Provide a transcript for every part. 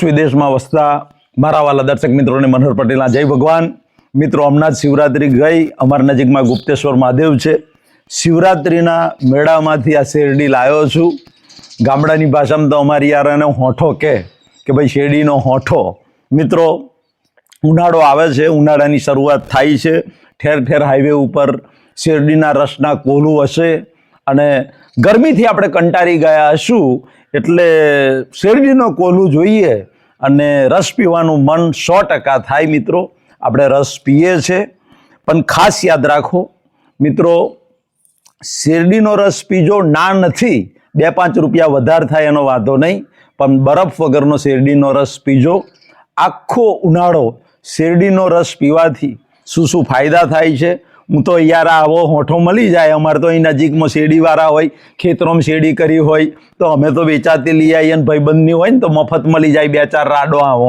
વિદેશમાં વસતા મારા વાલા દર્શક મિત્રોને મનોહર પટેલના જય ભગવાન. મિત્રો, હમણાં જ શિવરાત્રી ગઈ. અમારા નજીકમાં ગુપ્તેશ્વર મહાદેવ છે. શિવરાત્રિના મેળામાંથી આ શેરડી લાવ્યો છું. ગામડાની ભાષામાં તો અમારી યાર એને હોઠો કે ભાઈ શેરડીનો હોઠો. મિત્રો, ઉનાળો આવે છે, ઉનાળાની શરૂઆત થાય છે. ઠેર ઠેર હાઈવે ઉપર શેરડીના રસના કોલું હશે અને ગરમીથી આપણે કંટાળી ગયા હશું એટલે શેરડીનો કોલું જોઈએ અને રસ પીવાનું મન 100% થાય. મિત્રો, આપણે રસ પીએ છે, પણ ખાસ યાદ રાખો મિત્રો, શેરડીનો રસ પીજો ના નથી. 2-5 રૂપિયા વધારે થાય એનો વાંધો નહીં, પણ બરફ વગરનો શેરડીનો રસ પીજો. આખો ઉનાળો શેરડીનો રસ પીવાથી શું ફાયદા થાય છે હું તો યાર આવો હોઠો મળી જાય. અમારે તો અહીં નજીકમાં શેરડીવાળા હોય, ખેતરોમાં શેરડી કરી હોય તો અમે તો વેચાતી લઈ આવીએ અને ભાઈબંધની હોય ને તો મફત મળી જાય 2-4 રાડો આવો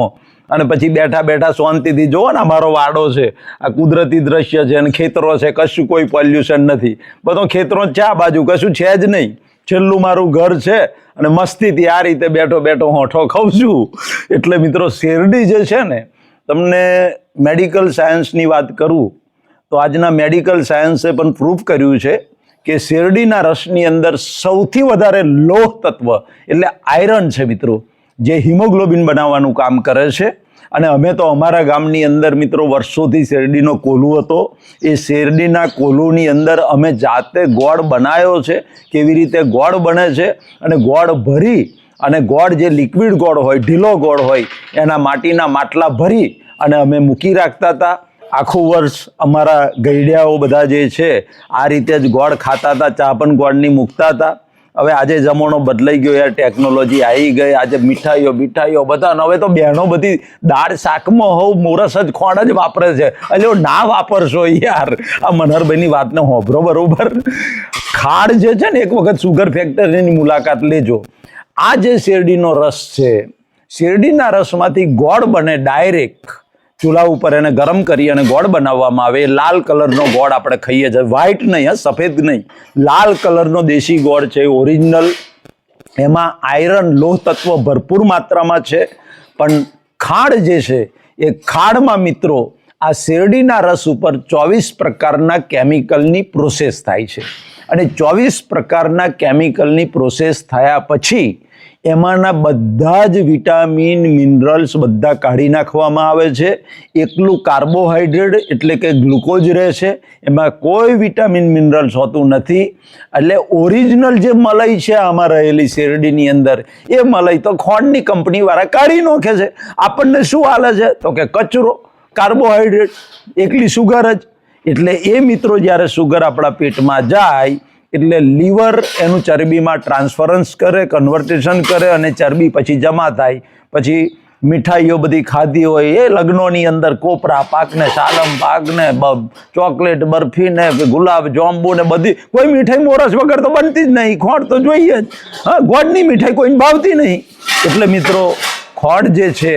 અને પછી બેઠા બેઠા શાંતિથી જુઓ ને અમારો વાડો છે, આ કુદરતી દ્રશ્ય છે અને ખેતરો છે, કશું કોઈ પોલ્યુશન નથી, બધો ખેતરો છે, આ બાજુ કશું છે જ નહીં. છેલ્લું મારું ઘર છે અને મસ્તીથી આ રીતે બેઠો બેઠો હોઠો ખાઉં છું. એટલે મિત્રો, શેરડી જે છે ને, તમને મેડિકલ સાયન્સની વાત કરું તો આજના મેડિકલ સાયન્સે પણ પ્રૂફ કર્યું છે કે શેરડીના રસની અંદર સૌથી વધારે લોહ તત્વ એટલે આયરન છે મિત્રો, જે હિમોગ્લોબિન બનાવવાનું કામ કરે છે. અને અમે તો અમારા ગામની અંદર મિત્રો વર્ષોથી શેરડીનો કોલું હતો. એ શેરડીના કોલુની અંદર અમે જાતે ગોળ બનાવ્યો છે. કેવી રીતે ગોળ બને છે અને ગોળ ભરી અને ગોળ જે લિક્વિડ ગોળ હોય, ઢીલો ગોળ હોય, એના માટીના માટલા ભરી અને અમે મૂકી રાખતા હતા. આખું વર્ષ અમારા ગઈડિયાઓ બધા જે છે આ રીતે જ ગોળ ખાતા હતા, ચા પણ ગોળની મૂકતા હતા. હવે આજે જમાનો બદલાઈ ગયો યાર, ટેકનોલોજી આવી ગઈ. આજે મીઠાઈઓ બધા, હવે તો બહેનો બધી દાળ શાકમાં હોવ મોરસ જ ખોણ જ વાપરે છે. એટલે ના વાપરશો યાર, આ મનહરભાઈની વાતને હોભરો બરોબર. ખાડ જે છે ને, એક વખત સુગર ફેક્ટરીની મુલાકાત લેજો. આ જે શેરડીનો રસ છે, શેરડીના રસમાંથી ગોળ બને ડાયરેક્ટ ચૂલા ઉપર એને ગરમ કરી અને ગોળ બનાવવામાં આવે. લાલ કલરનો ગોળ આપણે ખાઈએ છીએ, વ્હાઈટ નહીં, સફેદ નહીં, લાલ કલરનો દેશી ગોળ છે, ઓરિજિનલ. એમાં આયરન લોહ તત્વ ભરપૂર માત્રામાં છે. પણ ખાંડ જે છે એ ખાંડમાં મિત્રો આ શેરડીના રસ ઉપર 24 પ્રકારના કેમિકલની પ્રોસેસ થાય છે અને 24 પ્રકારના કેમિકલની પ્રોસેસ થયા પછી એમાંના બધા જ વિટામિન મિનરલ્સ બધા કાઢી નાખવામાં આવે છે. એકલું કાર્બોહાઈડ્રેટ એટલે કે ગ્લુકોઝ રહે છે, એમાં કોઈ વિટામિન મિનરલ્સ હોતું નથી. એટલે ઓરિજિનલ જે મલાઈ છે આમાં રહેલી શેરડીની અંદર, એ મલાઈ તો ખોંડની કંપનીવાળા કાઢી નાખે છે. આપણને શું હાલે છે તો કે કચરો, કાર્બોહાઈડ્રેટ, એકલી સુગર જ. એટલે એ મિત્રો જ્યારે સુગર આપણા પેટમાં જાય એટલે લીવર એનું ચરબીમાં ટ્રાન્સફરન્સ કરે, કન્વર્ટેશન કરે અને ચરબી પછી જમા થાય. પછી મીઠાઈઓ બધી ખાધી હોય, એ લગ્નોની અંદર કોપરા પાક ને, સાલમ પાક ને, ચોકલેટ બરફી ને, ગુલાબ જાંબુ ને, બધી કોઈ મીઠાઈ મોરસ વગર તો બનતી જ નહીં. ખોળ તો જોઈએ જ. હા, ગોળની મીઠાઈ કોઈને ભાવતી નહીં. એટલે મિત્રો, ખોળ જે છે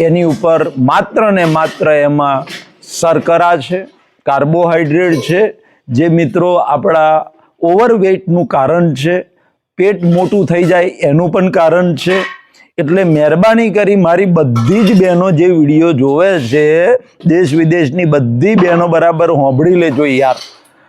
એની ઉપર માત્ર ને માત્ર એમાં શર્કરા છે, કાર્બોહાઈડ્રેટ છે, જે મિત્રો આપણા ઓવરવેઇટનું કારણ છે, પેટ મોટું થઈ જાય એનું પણ કારણ છે. એટલે મહેરબાની કરી મારી બધી જ બહેનો જે વિડીયો જોવે છે, દેશ વિદેશની બધી બહેનો બરાબર હોંભળી લેજો યાર.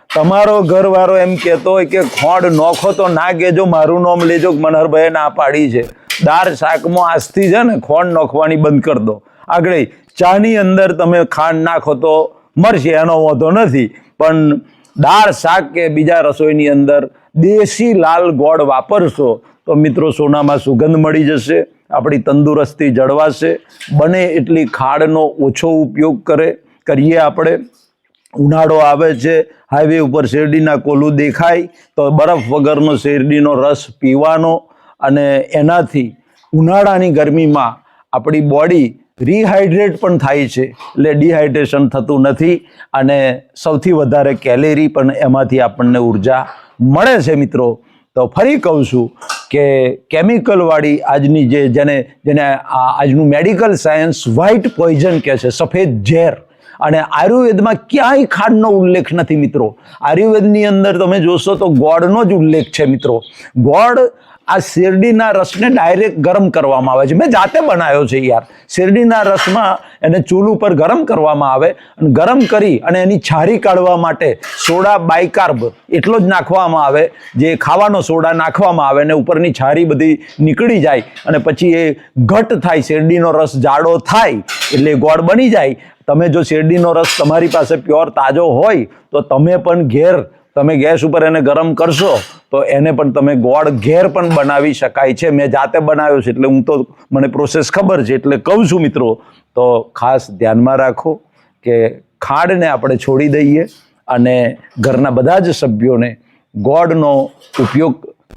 તમારો ઘરવાળો એમ કહેતો હોય કે ખોંડ નોખો તો ના કહેજો, મારું નામ લેજો કે મનહરભાઈએ ના પાડી છે. દાળ શાકમાં આજથી છે ને ખોંડ નોખવાની બંધ કરી દો. આગળ ચાની અંદર તમે ખાંડ નાખો તો મરશે, એનો વાંધો નથી, પણ દાળ શાક કે બીજા રસોઈની અંદર દેશી લાલ ગોળ વાપરશો તો મિત્રો સોનામાં સુગંધ મળી જશે, આપણી તંદુરસ્તી જળવાશે. બને એટલી ખાંડનો ઓછો ઉપયોગ કરીએ આપણે. ઉનાળો આવે છે, હાઈવે ઉપર શેરડીના કોલું દેખાય તો બરફ વગરનો શેરડીનો રસ પીવાનો અને એનાથી ઉનાળાની ગરમીમાં આપણી બોડી રિહાઇડ્રેટ પણ થાય છે, એટલે ડિહાઇડ્રેશન થતું નથી અને સૌથી વધારે કેલેરી પણ એમાંથી આપણને ઉર્જા મળે છે. મિત્રો, તો ફરી કહું છું કે કેમિકલવાળી આજની જેને આજનું મેડિકલ સાયન્સ વ્હાઇટ પોઈઝન કહે છે, સફેદ ઝેર, અને આયુર્વેદમાં ક્યાંય ખાંડનો ઉલ્લેખ નથી મિત્રો. આયુર્વેદની અંદર તમે જોશો તો ગોળનો જ ઉલ્લેખ છે મિત્રો. ગોળ આ શેરડીના રસને ડાયરેક્ટ ગરમ કરવામાં આવે છે. મેં જાતે બનાવ્યો છે યાર. શેરડીના રસમાં એને ચૂલ ઉપર ગરમ કરવામાં આવે અને ગરમ કરી અને એની છારી કાઢવા માટે સોડા બાયકાર્બ એટલો જ નાખવામાં આવે, જે ખાવાનો સોડા નાખવામાં આવે અને ઉપરની છારી બધી નીકળી જાય અને પછી એ ઘટ થાય, શેરડીનો રસ જાડો થાય એટલે ગોળ બની જાય. તમે જો શેરડીનો રસ તમારી પાસે પ્યોર તાજો હોય તો તમે પણ તમે ગેસ ઉપર એને ગરમ કરશો તો એને પણ તમે ગોળ ઘેર પણ બનાવી શકાય છે. મેં જાતે બનાવ્યો છે એટલે મને પ્રોસેસ ખબર છે એટલે કહું છું મિત્રો. તો ખાસ ધ્યાનમાં રાખો કે ખાંડને આપણે છોડી દઈએ અને ઘરના બધા જ સભ્યોને ગોળનો ઉપયોગ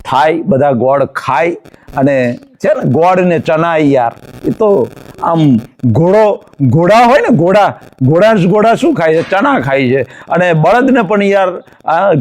થાય, બધા ગોળ ખાય. અને છે ને ગોળ ને ચના યાર, એ તો આમ ઘોડા હોય ને, ઘોડા શું ખાય છે? ચના ખાય છે. અને બળદને પણ યાર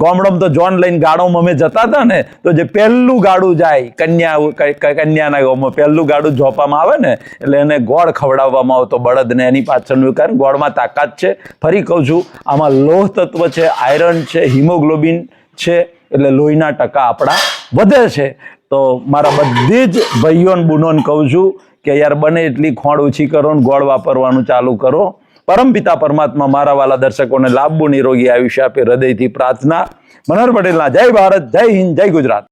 ગામડામાં તો જોન લઈને ગાડોમાં અમે જતા હતા ને, તો જે પહેલું ગાડું જાય કન્યાના ગામમાં પહેલું ગાડું જોપવામાં આવે ને એટલે એને ગોળ ખવડાવવામાં આવતો બળદને. એની પાછળનું કારણ ગોળમાં તાકાત છે. ફરી કહું છું, આમાં લોહ તત્વ છે, આયરન છે, હિમોગ્લોબિન છે, એટલે લોહીના ટકા આપણા વધે છે. તો મારા બધી જ ભાઈઓ અને બહેનોને કહું છું કે યાર બને એટલી ખોણ ઓછી કરો ને ગોળ વાપરવાનું ચાલુ કરો. પરમપિતા પરમાત્મા મારા વાલા દર્શકોને લાંબુ નિરોગી આયુષ્ય આપે, હૃદયથી પ્રાર્થના. મનોહર પટેલના જય ભારત, જય હિન્દ, જય ગુજરાત.